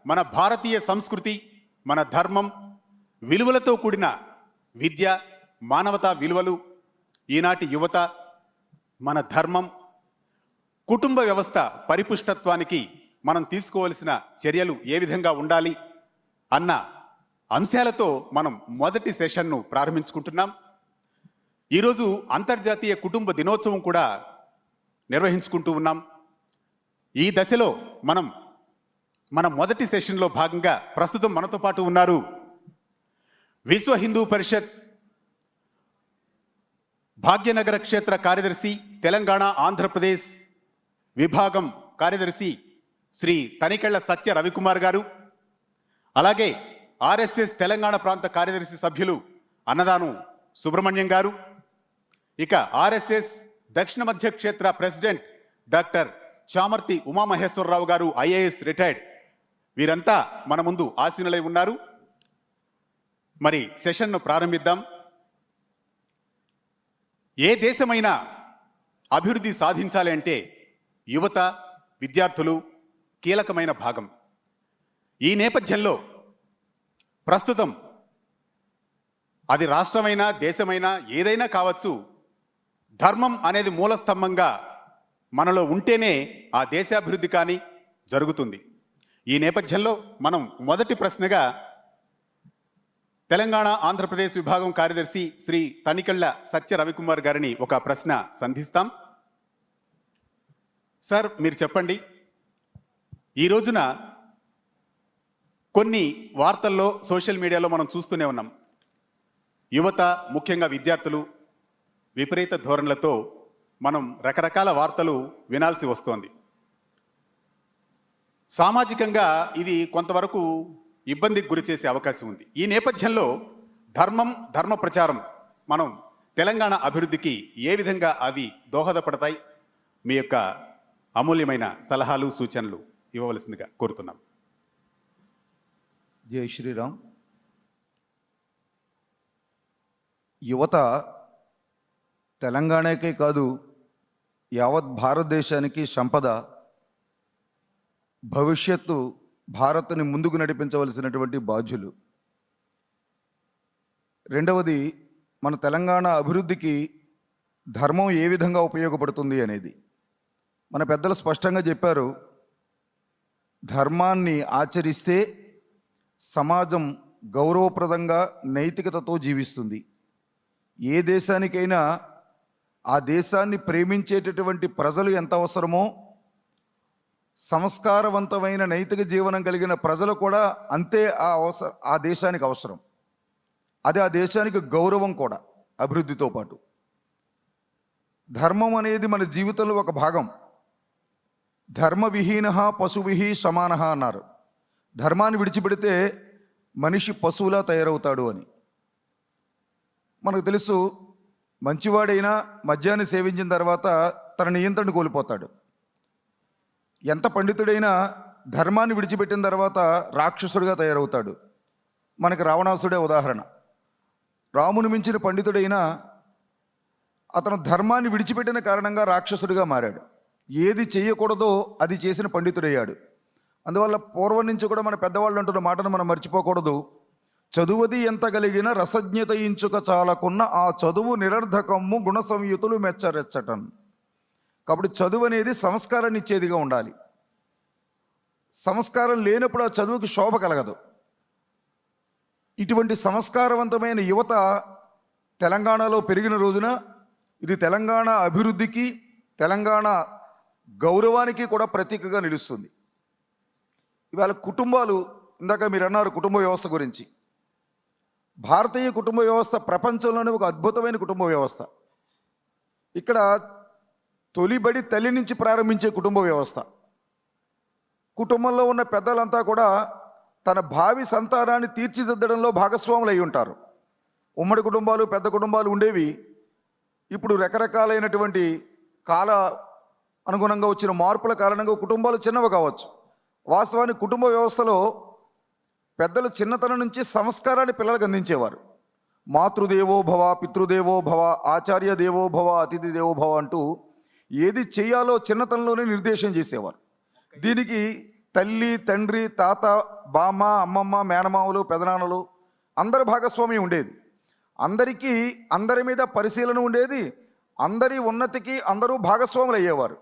మన భారతీయ సంస్కృతి, మన ధర్మం, విలువలతో కూడిన విద్య, మానవతా విలువలు, ఈనాటి యువత, మన ధర్మం, కుటుంబ వ్యవస్థ పరిపుష్టత్వానికి మనం తీసుకోవలసిన చర్యలు ఏ విధంగా ఉండాలి అన్న అంశాలతో మనం మొదటి సెషన్ను ప్రారంభించుకుంటున్నాం. ఈరోజు అంతర్జాతీయ కుటుంబ దినోత్సవం కూడా నిర్వహించుకుంటూ ఉన్నాం. ఈ దశలో మన మొదటి సెషన్లో భాగంగా ప్రస్తుతం మనతో పాటు ఉన్నారు విశ్వ హిందూ పరిషత్ భాగ్యనగర క్షేత్ర కార్యదర్శి, తెలంగాణ ఆంధ్రప్రదేశ్ విభాగం కార్యదర్శి శ్రీ తనికెళ్ల సత్య రవికుమార్ గారు, అలాగే ఆర్ఎస్ఎస్ తెలంగాణ ప్రాంత కార్యదర్శి సభ్యులు అన్నదాను సుబ్రహ్మణ్యం గారు, ఇక ఆర్ఎస్ఎస్ దక్షిణ మధ్య క్షేత్ర ప్రెసిడెంట్ డాక్టర్ చామర్తి ఉమామహేశ్వరరావు గారు, ఐఏఎస్ రిటైర్డ్, వీరంతా మన ముందు ఆసీనులై ఉన్నారు. మరి సెషన్ను ప్రారంభిద్దాం. ఏ దేశమైనా అభివృద్ధి సాధించాలి అంటే యువత, విద్యార్థులు కీలకమైన భాగం. ఈ నేపథ్యంలో ప్రస్తుతం అది రాష్ట్రమైనా దేశమైనా ఏదైనా కావచ్చు, ధర్మం అనేది మూలస్తంభంగా మనలో ఉంటేనే ఆ దేశాభివృద్ధి కానీ జరుగుతుంది. ఈ నేపథ్యంలో మనం మొదటి ప్రశ్నగా తెలంగాణ ఆంధ్రప్రదేశ్ విభాగం కార్యదర్శి శ్రీ తనికెళ్ల సత్య రవికుమార్ గారిని ఒక ప్రశ్న సంధిస్తాం. సార్, మీరు చెప్పండి, ఈ రోజున కొన్ని వార్తల్లో సోషల్ మీడియాలో మనం చూస్తూనే ఉన్నాం, యువత ముఖ్యంగా విద్యార్థులు విపరీత ధోరణులతో మనం రకరకాల వార్తలు వినాల్సి వస్తోంది. సామాజికంగా ఇది కొంతవరకు ఇబ్బందికి గురి చేసే అవకాశం ఉంది. ఈ నేపథ్యంలో ధర్మ ప్రచారం మనం తెలంగాణ అభివృద్ధికి ఏ విధంగా అవి దోహదపడతాయి? మీ యొక్క అమూల్యమైన సలహాలు, సూచనలు ఇవ్వవలసిందిగా కోరుతున్నాం. జై శ్రీరామ్. యువత తెలంగాణకే కాదు, యావత్ భారతదేశానికి సంపద. భవిష్యత్తు భారత్ని ముందుకు నడిపించవలసినటువంటి బాధ్యులు. రెండవది, మన తెలంగాణ అభివృద్ధికి ధర్మం ఏ విధంగా ఉపయోగపడుతుంది అనేది మన పెద్దలు స్పష్టంగా చెప్పారు. ధర్మాన్ని ఆచరిస్తే సమాజం గౌరవప్రదంగా నైతికతతో జీవిస్తుంది. ఏ దేశానికైనా ఆ దేశాన్ని ప్రేమించేటటువంటి ప్రజలు ఎంత అవసరమో, సంస్కారవంతమైన నైతిక జీవనం కలిగిన ప్రజలు కూడా అంతే ఆ దేశానికి అవసరం. అది ఆ దేశానికి గౌరవం కూడా, అభివృద్ధితో పాటు. ధర్మం అనేది మన జీవితంలో ఒక భాగం. ధర్మవిహీన పశువిహి సమాన అన్నారు. ధర్మాన్ని విడిచిపెడితే మనిషి పశువులా తయారవుతాడు అని. మనకు తెలుసు, మంచివాడైనా మద్యాన్ని సేవించిన తర్వాత తన నియంత్రణ కోల్పోతాడు. ఎంత పండితుడైనా ధర్మాన్ని విడిచిపెట్టిన తర్వాత రాక్షసుడిగా తయారవుతాడు. మనకి రావణాసుడే ఉదాహరణ. రాముని మించిన పండితుడైనా అతను ధర్మాన్ని విడిచిపెట్టిన కారణంగా రాక్షసుడిగా మారాడు. ఏది చేయకూడదో అది చేసిన పండితుడయ్యాడు. అందువల్ల పూర్వం నుంచి కూడా మన పెద్దవాళ్ళు అంటున్న మాటను మనం మర్చిపోకూడదు. చదువది ఎంత కలిగిన రసజ్ఞత ఇంచుక చాలకున్న ఆ చదువు నిరర్ధకమ్ము గుణ సంయుతులు మెచ్చరెచ్చటన్. కాబట్టి చదువు అనేది సంస్కారాన్ని ఇచ్చేదిగా ఉండాలి. సంస్కారం లేనప్పుడు ఆ చదువుకి శోభ కలగదు. ఇటువంటి సంస్కారవంతమైన యువత తెలంగాణలో పెరిగిన రోజున ఇది తెలంగాణ అభివృద్ధికి, తెలంగాణ గౌరవానికి కూడా ప్రతీకగా నిలుస్తుంది. ఇవాళ కుటుంబాలు, ఇందాక మీరు అన్నారు కుటుంబ వ్యవస్థ గురించి. భారతీయ కుటుంబ వ్యవస్థ ప్రపంచంలోనే ఒక అద్భుతమైన కుటుంబ వ్యవస్థ. ఇక్కడ తొలిబడి తల్లి నుంచి ప్రారంభించే కుటుంబ వ్యవస్థ. కుటుంబంలో ఉన్న పెద్దలంతా కూడా తన భావి సంతానాన్ని తీర్చిదిద్దడంలో భాగస్వాములు అయి ఉంటారు. ఉమ్మడి కుటుంబాలు, పెద్ద కుటుంబాలు ఉండేవి. ఇప్పుడు రకరకాలైనటువంటి కాల అనుగుణంగా వచ్చిన మార్పుల కారణంగా కుటుంబాలు చిన్నవి కావచ్చు. వాస్తవానికి కుటుంబ వ్యవస్థలో పెద్దలు చిన్నతనం నుంచి సంస్కారాన్ని పిల్లలకు అందించేవారు. మాతృదేవో భవ, పితృదేవో భవ, ఆచార్య దేవో భవ, అతిథి దేవో భవ అంటూ ఏది చేయాలో చిన్నతనంలోనే నిర్దేశం చేసేవారు. దీనికి తల్లి, తండ్రి, తాత, బామ్మ, అమ్మమ్మ, మేనమామలు, పెదనాన్నలు అందరి భాగస్వామ్యం ఉండేది. అందరి మీద పరిశీలన ఉండేది. అందరి ఉన్నతికి అందరూ భాగస్వాములు అయ్యేవారు.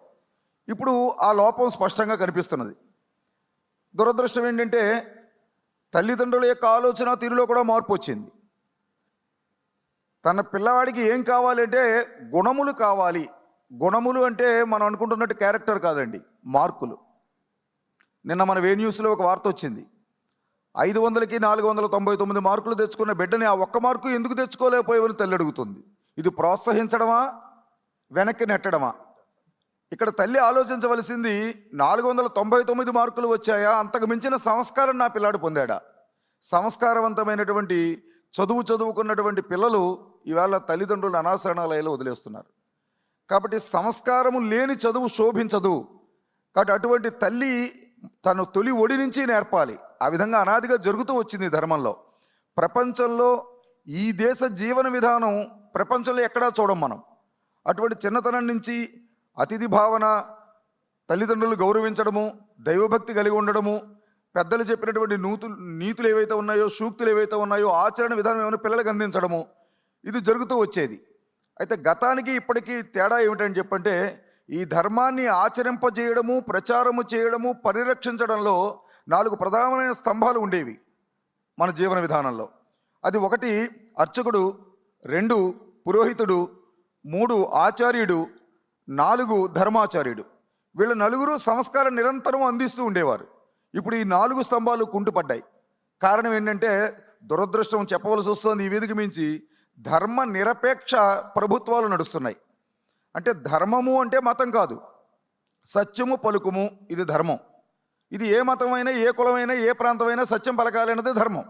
ఇప్పుడు ఆ లోపం స్పష్టంగా కనిపిస్తున్నది. దురదృష్టం ఏంటంటే తల్లిదండ్రుల యొక్క ఆలోచన తీరులో కూడా మార్పు వచ్చింది. తన పిల్లవాడికి ఏం కావాలంటే గుణములు కావాలి. గుణములు అంటే మనం అనుకుంటున్నట్టు క్యారెక్టర్ కాదండి, మార్కులు. నిన్న మన న్యూస్లో ఒక వార్త వచ్చింది. 500కి 499 మార్కులు తెచ్చుకున్న బిడ్డని ఆ ఒక్క మార్కు ఎందుకు తెచ్చుకోలేకపోయావని తల్లి అడుగుతుంది. ఇది ప్రోత్సహించడమా, వెనక్కి నెట్టడమా? ఇక్కడ తల్లి ఆలోచించవలసింది 499 మార్కులు వచ్చాయా, అంతకు మించిన సంస్కారం నా పిల్లాడు పొందాడా? సంస్కారవంతమైనటువంటి చదువుకున్నటువంటి పిల్లలు ఇవాళ తల్లిదండ్రులు అనాశరణాలయాలు వదిలేస్తున్నారు. కాబట్టి సంస్కారము లేని చదువు శోభించదు. కాబట్టి అటువంటి తల్లి తను తొలి ఒడి నుంచి నేర్పాలి. ఆ విధంగా అనాదిగా జరుగుతూ వచ్చింది ధర్మంలో. ప్రపంచంలో ఈ దేశ జీవన విధానం ప్రపంచంలో ఎక్కడా చూడం మనం. అటువంటి చిన్నతనం నుంచి అతిథి భావన, తల్లిదండ్రులు గౌరవించడము, దైవభక్తి కలిగి ఉండడము, పెద్దలు చెప్పినటువంటి నీతులు ఏవైతే ఉన్నాయో, సూక్తులు ఏవైతే ఉన్నాయో, ఆచరణ విధానం ఏమైనా పిల్లలకు అందించడము, ఇది జరుగుతూ వచ్చేది. అయితే గతానికి ఇప్పటికీ తేడా ఏమిటని చెప్పంటే, ఈ ధర్మాన్ని ఆచరింపజేయడము, ప్రచారము చేయడము, పరిరక్షించడంలో 4 ప్రధానమైన స్తంభాలు ఉండేవి మన జీవన విధానంలో. అది 1 అర్చకుడు, 2 పురోహితుడు, 3 ఆచార్యుడు, 4 ధర్మాచార్యుడు. వీళ్ళ నలుగురు సంస్కారం నిరంతరం అందిస్తూ ఉండేవారు. ఇప్పుడు ఈ 4 స్తంభాలు కుంటుపడ్డాయి. కారణం ఏంటంటే దురదృష్టం చెప్పవలసి వస్తుంది. ఈ వేదిక మించి ధర్మ నిరపేక్ష ప్రభుత్వాలు నడుస్తున్నాయి. అంటే ధర్మము అంటే మతం కాదు, సత్యము పలుకుము, ఇది ధర్మం. ఇది ఏ మతమైనా, ఏ కులమైనా, ఏ ప్రాంతమైనా సత్యం పలకాలి అన్నది ధర్మం.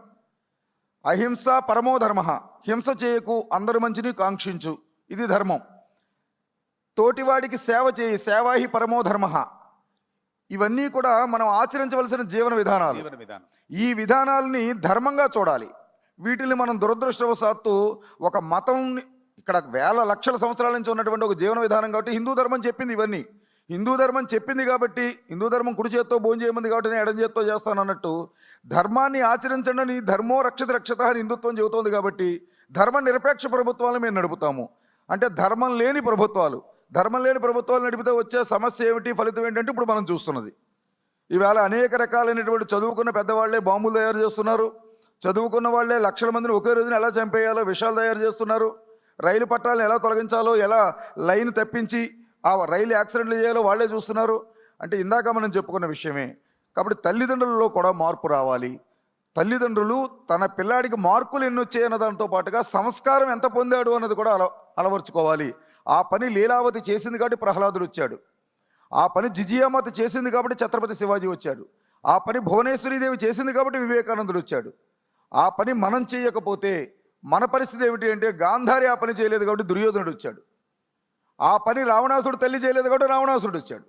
అహింస పరమో ధర్మ, హింస చేయకు, అందరి మంచిని కాంక్షించు, ఇది ధర్మం. తోటివాడికి సేవ చేయి, సేవాహి పరమో ధర్మ. ఇవన్నీ కూడా మనం ఆచరించవలసిన జీవన విధానాలు. ఈ విధానాలని ధర్మంగా చూడాలి. వీటిని మనం దురదృష్టవశాత్తు ఒక మతం, ఇక్కడ వేల లక్షల సంవత్సరాల నుంచి ఉన్నటువంటి ఒక జీవన విధానం కాబట్టి హిందూ ధర్మం చెప్పింది ఇవన్నీ. హిందూ ధర్మం చెప్పింది కాబట్టి, హిందూ ధర్మం కుడి చేత్తో భోజనం చేయమంది కాబట్టి నేను ఎడం చేత్తో చేస్తాను అన్నట్టు, ధర్మాన్ని ఆచరించండి అని ధర్మో రక్షిత రక్షత అని హిందుత్వం చెబుతోంది కాబట్టి ధర్మ నిరపేక్ష ప్రభుత్వాలను మేము నడుపుతాము. అంటే ధర్మం లేని ప్రభుత్వాలు నడిపితే వచ్చే సమస్య ఏమిటి, ఫలితం ఏంటంటే ఇప్పుడు మనం చూస్తున్నది. ఈవేళ అనేక రకాలైనటువంటి చదువుకున్న పెద్దవాళ్లే బాంబులు తయారు చేస్తున్నారు. చదువుకున్న వాళ్లే లక్షల మందిని ఒకే రోజున ఎలా చంపేయాలో విషయాలు తయారు చేస్తున్నారు. రైలు పట్టాలను ఎలా తొలగించాలో, ఎలా లైన్ తప్పించి ఆ రైలు యాక్సిడెంట్లు చేయాలో వాళ్లే చూస్తున్నారు. అంటే ఇందాక మనం చెప్పుకున్న విషయమే. కాబట్టి తల్లిదండ్రులలో కూడా మార్పు రావాలి. తల్లిదండ్రులు తన పిల్లాడికి మార్కులు ఎన్ని వచ్చాయన్న దాంతో పాటుగా సంస్కారం ఎంత పొందాడు అన్నది కూడా అలవర్చుకోవాలి. ఆ పని లీలావతి చేసింది కాబట్టి ప్రహ్లాదుడు వచ్చాడు. ఆ పని జిజియామాత చేసింది కాబట్టి ఛత్రపతి శివాజీ వచ్చాడు. ఆ పని భువనేశ్వరీదేవి చేసింది కాబట్టి వివేకానందుడు వచ్చాడు. ఆ పని మనం చేయకపోతే మన పరిస్థితి ఏమిటి అంటే, గాంధారి ఆ పని చేయలేదు కాబట్టి దుర్యోధనుడు వచ్చాడు. ఆ పని రావణాసుడు తల్లి చేయలేదు కాబట్టి రావణాసుడు వచ్చాడు.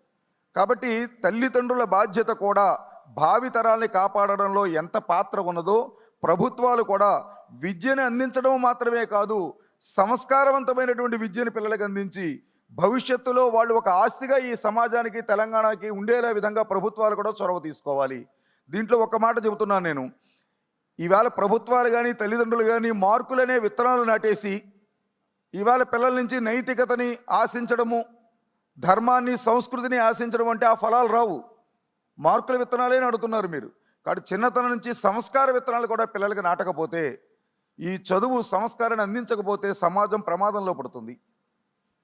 కాబట్టి తల్లిదండ్రుల బాధ్యత కూడా భావి తరాల్ని కాపాడడంలో ఎంత పాత్ర ఉన్నదో, ప్రభుత్వాలు కూడా విద్యను అందించడం మాత్రమే కాదు, సంస్కారవంతమైనటువంటి విద్యను పిల్లలకు అందించి భవిష్యత్తులో వాళ్ళు ఒక ఆస్తిగా ఈ సమాజానికి, తెలంగాణకి ఉండేలా విధంగా ప్రభుత్వాలు కూడా చొరవ తీసుకోవాలి. దీంట్లో ఒక మాట చెబుతున్నాను నేను. ఈవేళ ప్రభుత్వాలు కానీ తల్లిదండ్రులు కానీ మార్కులనే విత్తనాలు నాటేసి ఇవాళ పిల్లల నుంచి నైతికతని ఆశించడము, ధర్మాన్ని, సంస్కృతిని ఆశించడం అంటే ఆ ఫలాలు రావు. మార్కుల విత్తనాలే నాటుతున్నారు మీరు. కాబట్టి చిన్నతనం నుంచి సంస్కార విత్తనాలు కూడా పిల్లలకి నాటకపోతే, ఈ చదువు సంస్కారాన్ని అందించకపోతే సమాజం ప్రమాదంలో పడుతుంది.